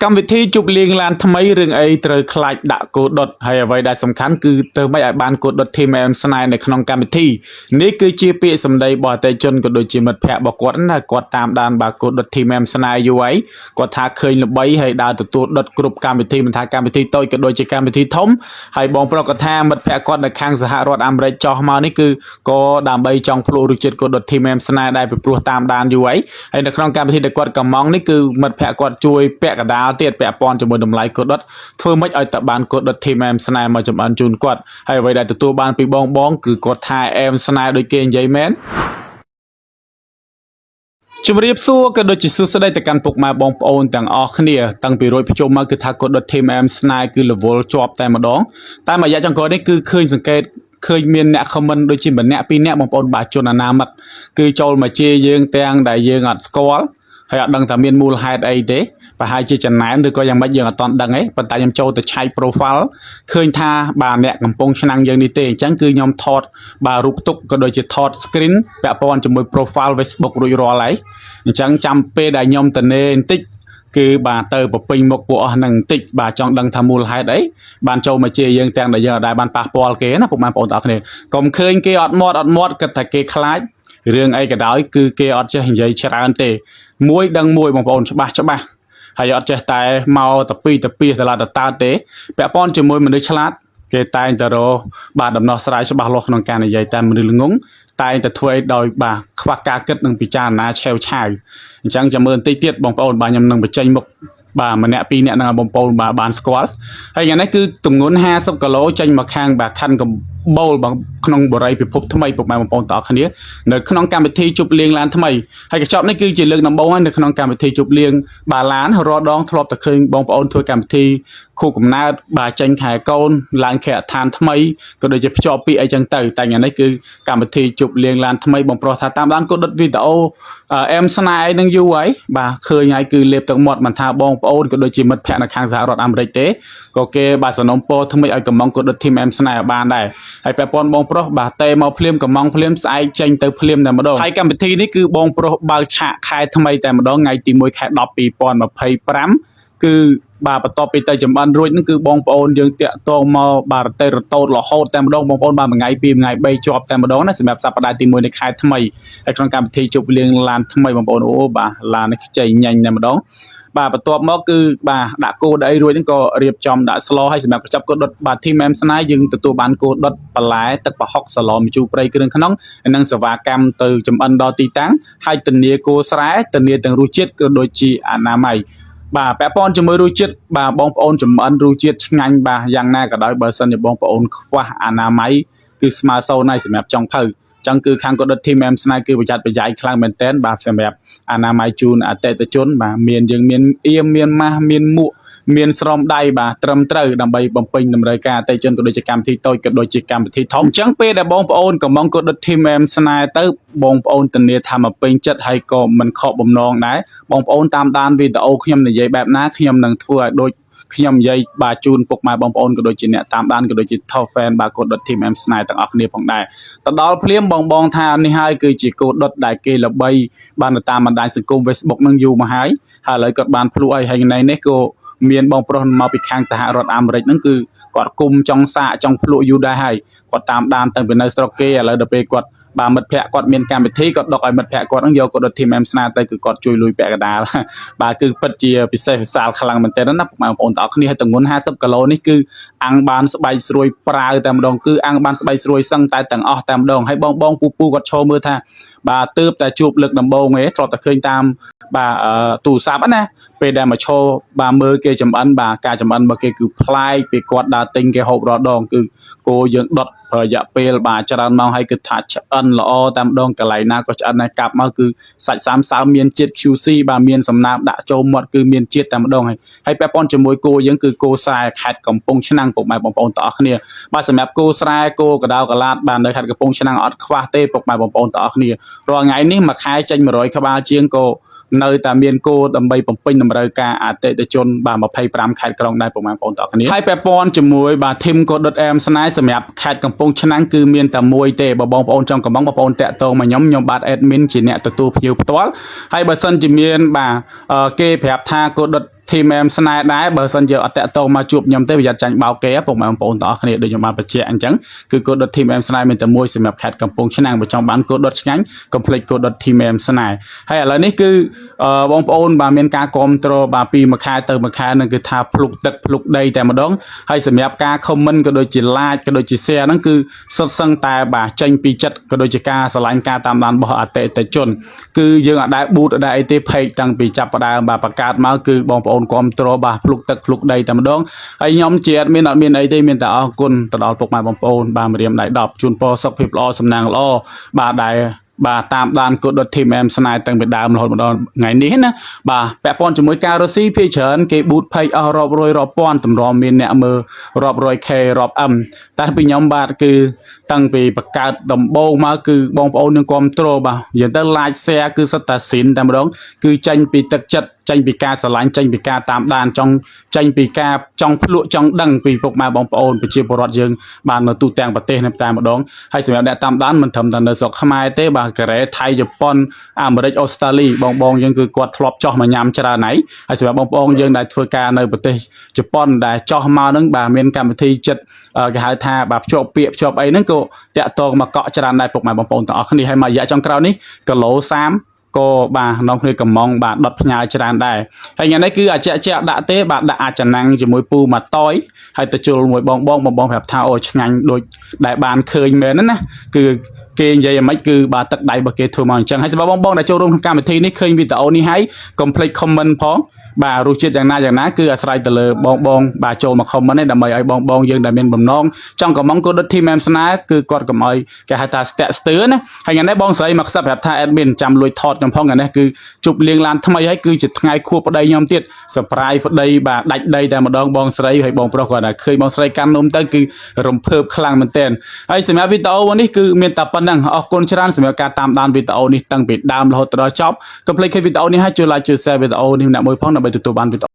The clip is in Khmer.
កម្មវិធីជប់លៀងឡានថ្មីរឿងអីត្រូវខ្លាចដាក់កូដុតហើយអ្វីដែលសំខាន់គឺទៅមិនឲ្យបានកូដុត TMM ស្នេហ៍នៅក្នុងកម្មវិធីនេះគឺជាពាក្យសម្ដីរបស់អតិថិជនក៏ដូចជាមិត្តភ័ក្តិរបស់គាត់ណាគាត់តាមដានបាកូដុត TMM ស្នេហ៍យូរហើយគាត់ថាឃើញល្បីហើយដើរទទួលដុតគ្រប់កម្មវិធីមិនថាកម្មវិធីតូចក៏ដូចជាកម្មវិធីធំហើយបងប្រុសគាត់ថាមិត្តភ័ក្តិគាត់នៅខាងសហរដ្ឋអាមេរិកចោះមកនេះគឺក៏ដើម្បីចង់ភ្លក់រសជាតិកូដុត TMM ស្នេហ៍ដែរពីព្រោះតាមដានយូរហើយនៅក្នុងកម្មវិធីដែលគាត់កំងនេះគឺមិត្តភ័ក្តិគាត់ជួយពាក់កណ្ដាលទៀតពាក់ព័ន្ធជាមួយតម្លៃកូដុតធ្វើម៉េចឲ្យតបានកូដុត TMM ស្នេហ៍មកចំអិនជូនគាត់ហើយអ្វីដែលទទួលបានពីបងគឺគាត់ថាអែមស្នេហ៍ដូចគេនិយាយមែនជំរាបសួរក៏ដូចជាសួស្តីទៅកាន់ពុកម៉ែបងប្អូនទាំងអស់គ្នាតាំងពីរួចប្រជុំមកគឺថាកូដុត TMM ស្នេហ៍គឺ level ជាប់តែម្ដងតែមួយរយៈចុងក្រោយនេះគឺឃើញសង្កេតឃើញមានអ្នក comment ដូចជាម្នាក់ពីរនាក់បងប្អូនបាជនអនាមិកគឺចូលមកជេរយើងទាំងដែលយើងអត់ស្គាល់ហើយអត់ដឹងថាមានមូលហេតុអីទេប្រហែលជាចំណែនឬក៏យ៉ាងម៉េចយើងអត់ទាន់ដឹងទេប៉ុន្តែខ្ញុំចូលទៅឆែក profile ឃើញថាបាទអ្នកកំពុងឆ្នាំងយើងនេះទេអញ្ចឹងគឺខ្ញុំថតបាទរូបទុកក៏ដូចជាថត screen ពាក់ព័ន្ធជាមួយ profile Facebook រួចរាល់ហើយអញ្ចឹងចាំពេលដែលខ្ញុំទៅនេបន្តិចគឺបាទទៅប្រពេញមុខពួកអស់ហ្នឹងបន្តិចបាទចង់ដឹងថាមូលហេតុអីបានចូលមកជាយើងទាំងដែលយើងអត់ដែលបានប៉ះពាល់គេណាពុកម៉ែបងប្អូនទាំងអស់គ្នាកុំឃើញគេអត់មាត់គិតថាគេខ្លាចរឿងអីក៏ដោយគឺគេអត់ចេះនិយាយច្រើនទេមួយដឹងមួយបងប្អូនច្បាស់ហើយអត់ចេះតែមកតពីតពីតឡាតើទេពាក់ព័ន្ធជាមួយមនុស្សឆ្លាតគេតែងតែរកបាទដំណោះស្រាយច្បាស់លាស់ក្នុងការនិយាយតែមនុស្សល្ងងតែងតែធ្វើឲ្យដោយបាទខ្វះការគិតនិងពិចារណាឆេវឆាវអញ្ចឹងចាំមើលបន្តិចទៀតបងប្អូនបាទខ្ញុំនឹងបញ្ចេញមុខបាទម្នាក់ពីរនាក់នឹងបងប្អូនបាទបានស្គាល់ហើយយ៉ាងនេះគឺទម្ងន់50គីឡូចេញមកខាងបាទខណ្ឌកំបូលក្នុងបរិយាពិភពថ្មីពុកម៉ែបងប្អូនទាំងអស់គ្នានៅក្នុងកម្មវិធីជប់លៀងឡានថ្មីហើយកញ្ចប់នេះគឺជាលើកដំបូងហើយនៅក្នុងកម្មវិធីជប់លៀងបាទឡានរាល់ដងធ្លាប់តែឃើញបងប្អូនធ្វើកម្មវិធីខួបកំណើតបាទចេញខែកូនឡើងខែឋានថ្មីក៏ដូចជាភ្ជាប់ពីអីចឹងទៅតែយ៉ាងនេះគឺកម្មវិធីជប់លៀងឡានថ្មីបងប្រុសថាតាមដានកូដុតវីដេអូអែមស្នេហ៍នឹងយូរហើយបាទឃើញហើយគឺលេបទឹកមាត់មិនថាបងប្អូនក៏ដូចជាមិត្តភ័ក្តិនៅខាងសហរដ្ឋអាមេរិកទេក៏គេបាទសំណូមពរធ្វើម៉េចឲ្យកំងកូដុត TMM ស្នេហ៍បានដែរហើយពាក់ព័ន្ធបងប្រុសបាទតេមកភ្លាមកំងភ្លាមស្អែកចេញទៅភ្លាមតែម្ដងហើយកម្មវិធីនេះគឺបងប្រុសបើកឆាកខែថ្មីតែម្ដងថ្ងៃទី1ខែ10 2025គឺបាទបន្ទាប់ពីទៅចំអិនរួចហ្នឹងគឺបងប្អូនយើងតាក់ទងមកបាទរតេរតោតរហូតតែម្ដងបងប្អូនបាទមួយថ្ងៃពីរថ្ងៃ3ជាប់តែម្ដងណាសម្រាប់សប្តាហ៍ទី1នៃខែថ្មីហើយក្នុងកម្មវិធីជប់លៀងឡានថ្មីបងប្អូនអូបាទឡាននេះខ្ចីញ៉ាញ់តែម្ដងបាទបន្ទាប់មកគឺបាទដាក់កូដអីរួចហ្នឹងក៏រៀបចំដាក់ស្លឲ្យសម្រាប់បញ្ចប់កូដុតបាទ TMM ស្នេហ៍យើងទទួលបានកូដុតបន្លែទឹកប្រហុកសាឡម្ជូរព្រៃគ្រឿងក្នុងនិងសេវាកម្មទៅចំអិនដល់ទីតាំងហើយធានាគោស្រែធានាទាំងរសជាតិក៏ដូចជាអនាម័យបាទពាក់ព័ន្ធជាមួយរសជាតិបាទបងប្អូនចំអិនរសជាតិឆ្ងាញ់បាទយ៉ាងណាក៏ដោយបើសិនជាបងប្អូនខ្វះអនាម័យគឺស្មើសូន្យហើយសម្រាប់ចុងភៅចឹងគឺខាងកូដុត TMM ស្នេហ៍គឺប្រយ័ត្នប្រយែងខ្លាំងមែនទែនបាទសម្រាប់អនាម័យជូនអតិថិជនបាទមានយើងមានអៀមមានម៉ាស់មានមួកមានស្រោមដៃបាទត្រឹមត្រូវដើម្បីបំពេញតម្រូវការអតិថិជនក៏ដូចជាកម្មវិធីតូចក៏ដូចជាកម្មវិធីធំអញ្ចឹងពេលដែលបងប្អូនកំងកូដុត TMM ស្នេហ៍ទៅបងប្អូនធានាថាមកពេញចិត្តហើយក៏មិនខកបំណងដែរបងប្អូនតាមដានវីដេអូខ្ញុំនិយាយបែបណាខ្ញុំនឹងធ្វើឲ្យដូចខ្ញុំនិយាយបាទជូនពុកម៉ែបងប្អូនក៏ដូចជាអ្នកតាមដានក៏ដូចជា top fan បាទកូដុត TMM ស្នេហ៍ទាំងអស់គ្នាផងដែរទៅដល់ភ្លាមបងថានេះហើយគឺជាកូដុតដែលគេល្បីបាននៅតាមបណ្ដាញសង្គម Facebook នឹងយូរមកហើយឥឡូវគាត់បានភ្លក់ឲ្យថ្ងៃនេះក៏មានបងប្រុសមកពីខាងសហរដ្ឋអាមេរិកហ្នឹងគឺគាត់គុំចង់សាកចង់ភ្លក់យូរដែរហើយគាត់តាមដានតាំងពីនៅស្រុកគេឥឡូវដល់ពេលគាត់បាទមិត្តភ័ក្តិគាត់មានកម្មវិធីគាត់ដកឲ្យមិត្តភ័ក្តិគាត់ហ្នឹងយកកូដុត TMM ស្នេហ៍ទៅគឺគាត់ជួយលុយពាក់កណ្ដាលបាទគឺពិតជាពិសេសវិសាលខ្លាំងមែនទែនណាបងប្អូនទាំងអស់គ្នាហើយទម្ងន់50គីឡូនេះគឺអាំងបានស្បែកស្រួយប្រាវតែម្ដងគឺអាំងបានស្បែកស្រួយសឹងតែទាំងអស់តែម្ដងហើយបងពូគាត់ឈរមើលថាបាទទើបតែជួបលើកដំបូងឯងធ្លាប់តែឃើញតាមបាទទូរស័ព្ទណាពេលដែលមកឈរបាទមើលគេចំអិនបាទការចំអិនរបស់គេគឺប្លែកពីគាត់ដើរទិញគេហូបរាល់ដងគឺគោយើងដុតរយៈពេលបាទច្រើនម៉ោងហើយគឺថាឆ្អិនល្អតែម្ដងកន្លែងណាក៏ឆ្អិនដែរកាប់មកគឺសាច់សើមមានជាតិ QC បាទមានសំណើមដាក់ចូលមាត់គឺមានជាតិតែម្ដងហើយពាក់ព័ន្ធជាមួយគោយើងគឺគោស្រែខេត្តកំពង់ឆ្នាំងពុកម៉ែបងប្អូនទាំងអស់គ្នាបាទសម្រាប់គោស្រែគោកដៅកឡាតបាទនៅខេត្តកំពង់ឆ្នាំងអត់ខ្វះទេពុកម៉ែបងប្អូនទាំងអស់គ្នារាល់ថ្ងៃនេះមួយខែចេញ100ក្បាលជាងក៏នៅតែមានគោដើម្បីបំពេញតម្រូវការអតិថិជនបាទ25ខេត្តក្រុងដែរពុកម៉ែបងប្អូនទាំងអស់គ្នាហើយពាក់ព័ន្ធជាមួយបាទធីមកូដុតអែមស្នេហ៍សម្រាប់ខេត្តកំពង់ឆ្នាំងគឺមានតែមួយទេបើបងប្អូនចង់កំងបងប្អូនតាក់ទងមកខ្ញុំបាទ admin ជាអ្នកទទួលភ្ញៀវផ្ទាល់ហើយបើសិនជាមានបាទគេប្រាប់ថាកូដុត ทีมแอมสไนด์ได้เบอร์สันเจออัตโตมาจูบยำเตประหยัดจังเบาแก่ผมมาปนต่อคะแนนโดยมาประเจอันจังคือกดดทีมแอมสไนด์เป็นแต่มวยสำหรับแคดกำปงชนะประจำบ้านกดดชั้นคอมเพล็กกดดทีมแอมสไนด์ให้อะไรนี่คือบองปนบาเมียนกากรมโตรบาปีมาคายเติมมาคายนั่นคือทาพลุกตึกพลุกใดแต่มาดองให้สำหรับการคอมเมนต์ก็โดยจิไลก็โดยจิเซียนั่นคือสดสังแต่บาจังปีจัดก็โดยจิกาสลายการตามด้านบ่ออัตเตจนคือยังได้บูตได้ไอเตเพย์ตั้งปีจับประดาบาประกาศมาคือบองปนกรมโตรบาพลุกตึกพลุกใดแต่มาดองไอ้ยอมเจียดมีนมีไอเตมีแต่เอากุนตลอดปกมาบองปนบาเรียมได้ดอกจุนพอสักพิบล้อสำนางล้อบาได้บาตามด้านกดทีมแอมสไนตั้งเป็นดาวมหดมาดอนไงนี้นะบาแปะปอนจมูกการซีพี่เฉินเก็บบูทไพ่รอบรอยรอบปอนตำรอมีเนี่ยมือรอบรอยเครอบแต่เป็นยอมบาคือตั้งปีประกาศดมโบมาคือบองปอนยังความโตรบาอย่างตั้งลายแซ่คือสตัดสินแต่มาดองคือจังปีตักจัดจังปีกาสลายจังปีกาตามด้านจังจังปีกาจังพลุจังดังปีปกมาบองปอนไปเชียร์บอลยังบานมาตูแตงประเทศในตามมาดองให้สมัยได้ตามด้านมันทำตามเดินสกขมายเต้บากระเรไทยญี่ปุ่นอเมริกาออสเตรเลียบองยังคือกวาดทลบจ่อมายามชราไหนให้สมัยบองยังได้ฝึกการในประเทศญี่ปุ่นได้จ่อมานั่งบาเมียนการประเทศจัดกหายท่าแบบชอบเปียชอบไอ้นั่นก็จะโตมาเกาะจานได้ปกมาบองปอนต่อคนนี้ให้มาเยอะจังคราวนี้ก็โหลซ้ำก็บาน้องเคยกับมองบาดดพญาจรานได้ให้อย่างนี้คืออาจจะด่าเต้บาดด่าอาจจะนั่งจะมวยปูมาต้อยให้ตะจูมวยบองแบบเท้าชงานโดยได้บานเคยเหมือนนั้นนะคือเกย์ใหญ่ไม่คือบาตักได้บาเกย์ทัวร์มันจังให้สบายบองได้โจรมทำการเป็นทีนี้เคยมีแต่เอานี้ให้คอมเพล็กคอมเมนต์พอบารู้จิตอย่างนั้นคืออาศัยแต่เลยบองบาโจมาคอมเมนต์ในดำไมไอ้บองยังได้เป็นบ่มน้องจังกับมองก็ดทีมแอมสนาคือกอดกับไอ้แกหาตาสเตสเตอร์นะให้อย่างนั้นบองใส่มักซับแบบท่าแอดมินจำลอยทอดจำพ้องกันนะคือจุบเลียงลานทำไมให้คือจิตไงคู่ประเดี๋ยมติดสปรายประเดี๋ยบาดัดได้แต่มาดองบองใส่ให้บองปรากฏนะเคยบองใส่กันนมตั้งคือรำเพิบคลังมันเต้นไอ้สมัยวิตาวันนี้คือเมียนตาปันนังออกคนชราสมัยการตามดานวิตานี่ตั้งปิดดามเราตรอจ็อบก็เพลย์วิตานี่ให้จุลายจุดแซ่วิตานี่นะมวยพ้องนะไปตัวบ้านวิตา